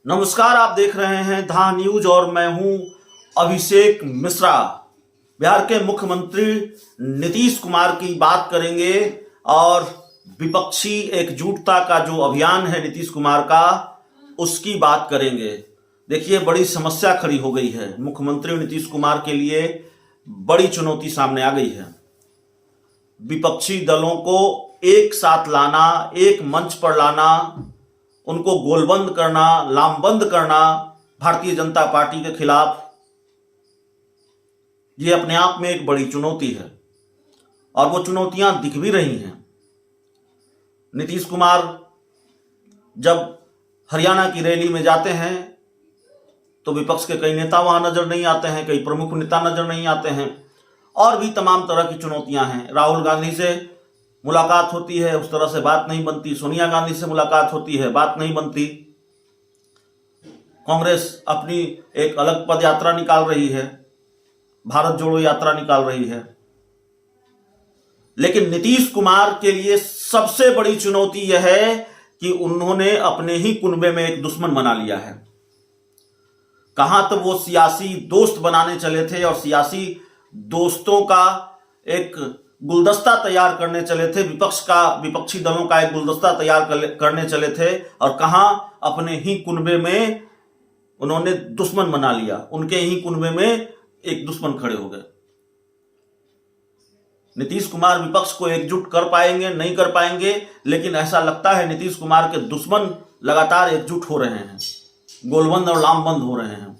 नमस्कार, आप देख रहे हैं धा न्यूज और मैं हूं अभिषेक मिश्रा। बिहार के मुख्यमंत्री नीतीश कुमार की बात करेंगे और विपक्षी एकजुटता का जो अभियान है नीतीश कुमार का, उसकी बात करेंगे। देखिए, बड़ी समस्या खड़ी हो गई है। मुख्यमंत्री नीतीश कुमार के लिए बड़ी चुनौती सामने आ गई है। विपक्षी दलों को एक साथ लाना, एक मंच पर लाना, उनको गोलबंद करना, लामबंद करना भारतीय जनता पार्टी के खिलाफ, ये अपने आप में एक बड़ी चुनौती है और वो चुनौतियां दिख भी रही हैं। नीतीश कुमार जब हरियाणा की रैली में जाते हैं तो विपक्ष के कई नेता वहां नजर नहीं आते हैं, कई प्रमुख नेता नजर नहीं आते हैं और भी तमाम तरह की चुनौतियां हैं। राहुल गांधी से मुलाकात होती है, उस तरह से बात नहीं बनती। सोनिया गांधी से मुलाकात होती है, बात नहीं बनती। कांग्रेस अपनी एक अलग पद यात्रा निकाल रही है, भारत जोड़ो यात्रा निकाल रही है। लेकिन नीतीश कुमार के लिए सबसे बड़ी चुनौती यह है कि उन्होंने अपने ही कुनबे में एक दुश्मन बना लिया है। कहां तो वो सियासी दोस्त बनाने चले थे और सियासी दोस्तों का एक गुलदस्ता तैयार करने चले थे, विपक्षी दलों का एक गुलदस्ता तैयार करने चले थे, और कहां अपने ही कुनबे में उन्होंने दुश्मन बना लिया। उनके ही कुनबे में एक दुश्मन खड़े हो गए। नीतीश कुमार विपक्ष को एकजुट कर पाएंगे, नहीं कर पाएंगे, लेकिन ऐसा लगता है नीतीश कुमार के दुश्मन लगातार एकजुट हो रहे हैं, गोलबंद और लामबंद हो रहे हैं।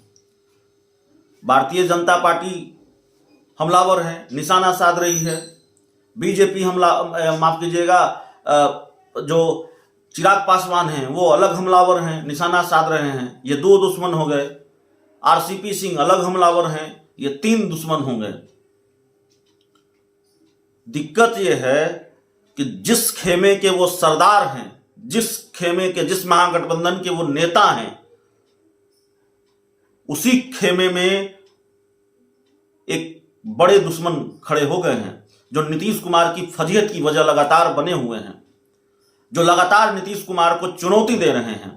भारतीय जनता पार्टी हमलावर है, निशाना साध रही है। बीजेपी माफ कीजिएगा, जो चिराग पासवान हैं वो अलग हमलावर हैं, निशाना साध रहे हैं। ये दो दुश्मन हो गए। आरसीपी सिंह अलग हमलावर हैं, ये तीन दुश्मन हो गए। दिक्कत यह है कि जिस खेमे के वो सरदार हैं, जिस महागठबंधन के वो नेता हैं, उसी खेमे में एक बड़े दुश्मन खड़े हो गए हैं, जो नीतीश कुमार की फजीहत की वजह लगातार बने हुए हैं, जो लगातार नीतीश कुमार को चुनौती दे रहे हैं।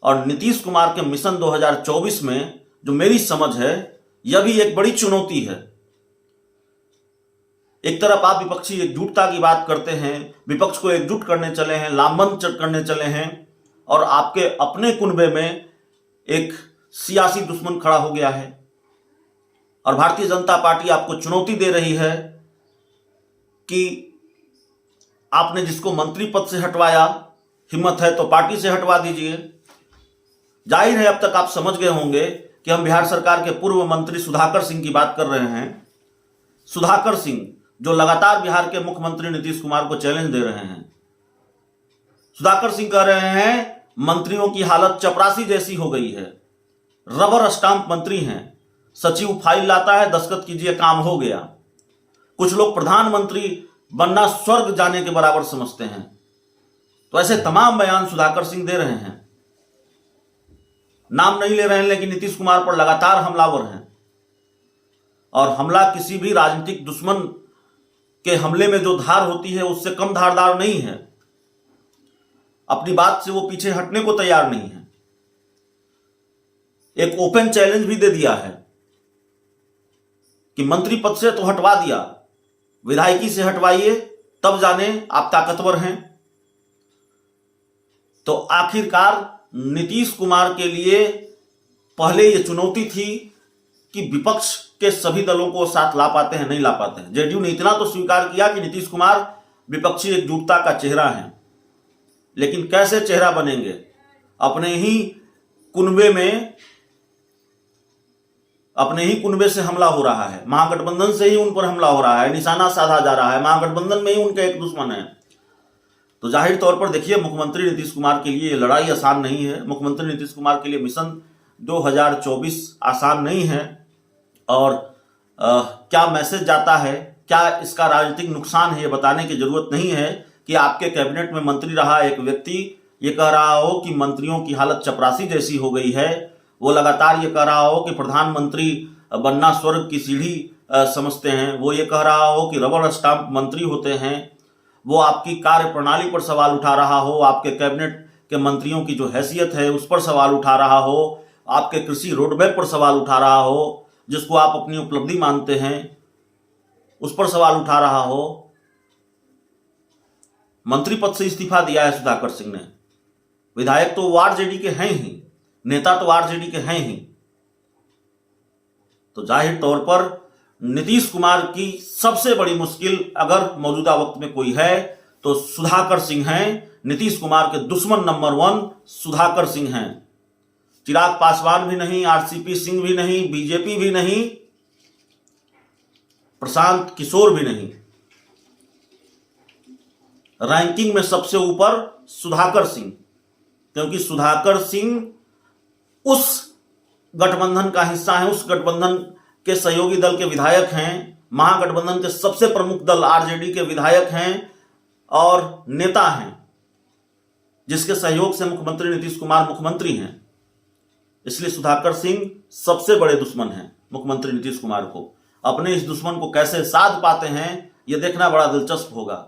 और नीतीश कुमार के मिशन 2024 में जो मेरी समझ है, यह भी एक बड़ी चुनौती है। एक तरफ आप विपक्षी एकजुटता की बात करते हैं, विपक्ष को एकजुट करने चले हैं, लामबंद करने चले हैं, और आपके अपने कुनबे में एक सियासी दुश्मन खड़ा हो गया है और भारतीय जनता पार्टी आपको चुनौती दे रही है कि आपने जिसको मंत्री पद से हटवाया, हिम्मत है तो पार्टी से हटवा दीजिए। जाहिर है, अब तक आप समझ गए होंगे कि हम बिहार सरकार के पूर्व मंत्री सुधाकर सिंह की बात कर रहे हैं। सुधाकर सिंह जो लगातार बिहार के मुख्यमंत्री नीतीश कुमार को चैलेंज दे रहे हैं। सुधाकर सिंह कह रहे हैं मंत्रियों की हालत चपरासी जैसी हो गई है, रबर स्टाम्प मंत्री हैं, सचिव फाइल लाता है, दस्तखत कीजिए, काम हो गया। कुछ लोग प्रधानमंत्री बनना स्वर्ग जाने के बराबर समझते हैं। तो ऐसे तमाम बयान सुधाकर सिंह दे रहे हैं। नाम नहीं ले रहे हैं, लेकिन नीतीश कुमार पर लगातार हमलावर हैं। और हमला किसी भी राजनीतिक दुश्मन के हमले में जो धार होती है, उससे कम धारदार नहीं है। अपनी बात से वो पीछे हटने को तैयार नहीं है। एक ओपन चैलेंज भी दे दिया है कि मंत्री पद से तो हटवा दिया, विधायकी से हटवाइए, तब जाने आप ताकतवर हैं। तो आखिरकार नीतीश कुमार के लिए पहले यह चुनौती थी कि विपक्ष के सभी दलों को साथ ला पाते हैं, नहीं ला पाते हैं। जेडीयू ने इतना तो स्वीकार किया कि नीतीश कुमार विपक्षी एकजुटता का चेहरा है, लेकिन कैसे चेहरा बनेंगे? अपने ही कुनबे से हमला हो रहा है, महागठबंधन से ही उन पर हमला हो रहा है, निशाना साधा जा रहा है, महागठबंधन में ही उनका एक दुश्मन है। तो जाहिर तौर पर देखिए, मुख्यमंत्री नीतीश कुमार के लिए ये लड़ाई आसान नहीं है। मुख्यमंत्री नीतीश कुमार के लिए मिशन 2024 आसान नहीं है। और क्या मैसेज जाता है, क्या इसका राजनीतिक नुकसान है, ये बताने की जरूरत नहीं है कि आपके कैबिनेट में मंत्री रहा एक व्यक्ति ये कह रहा हो कि मंत्रियों की हालत चपरासी जैसी हो गई है, वो लगातार ये कह रहा हो कि प्रधानमंत्री बनना स्वर्ग की सीढ़ी समझते हैं, वो ये कह रहा हो कि रबर स्टाम्प मंत्री होते हैं, वो आपकी कार्य प्रणाली पर सवाल उठा रहा हो, आपके कैबिनेट के मंत्रियों की जो हैसियत है उस पर सवाल उठा रहा हो, आपके कृषि रोडमैप पर सवाल उठा रहा हो, जिसको आप अपनी उपलब्धि मानते हैं उस पर सवाल उठा रहा हो। मंत्री पद से इस्तीफा दिया है सुधाकर सिंह ने। विधायक तो वो आरजेडी के हैं ही, नेता तो आरजेडी के हैं ही। तो जाहिर तौर पर नीतीश कुमार की सबसे बड़ी मुश्किल अगर मौजूदा वक्त में कोई है तो सुधाकर सिंह हैं। नीतीश कुमार के दुश्मन नंबर 1 सुधाकर सिंह हैं। चिराग पासवान भी नहीं, आरसीपी सिंह भी नहीं, बीजेपी भी नहीं, प्रशांत किशोर भी नहीं। रैंकिंग में सबसे ऊपर सुधाकर सिंह, क्योंकि सुधाकर सिंह उस गठबंधन का हिस्सा है, उस गठबंधन के सहयोगी दल के विधायक हैं, महागठबंधन के सबसे प्रमुख दल आरजेडी के विधायक हैं और नेता हैं, जिसके सहयोग से मुख्यमंत्री नीतीश कुमार मुख्यमंत्री हैं। इसलिए सुधाकर सिंह सबसे बड़े दुश्मन हैं मुख्यमंत्री नीतीश कुमार को। अपने इस दुश्मन को कैसे साध पाते हैं, यह देखना बड़ा दिलचस्प होगा।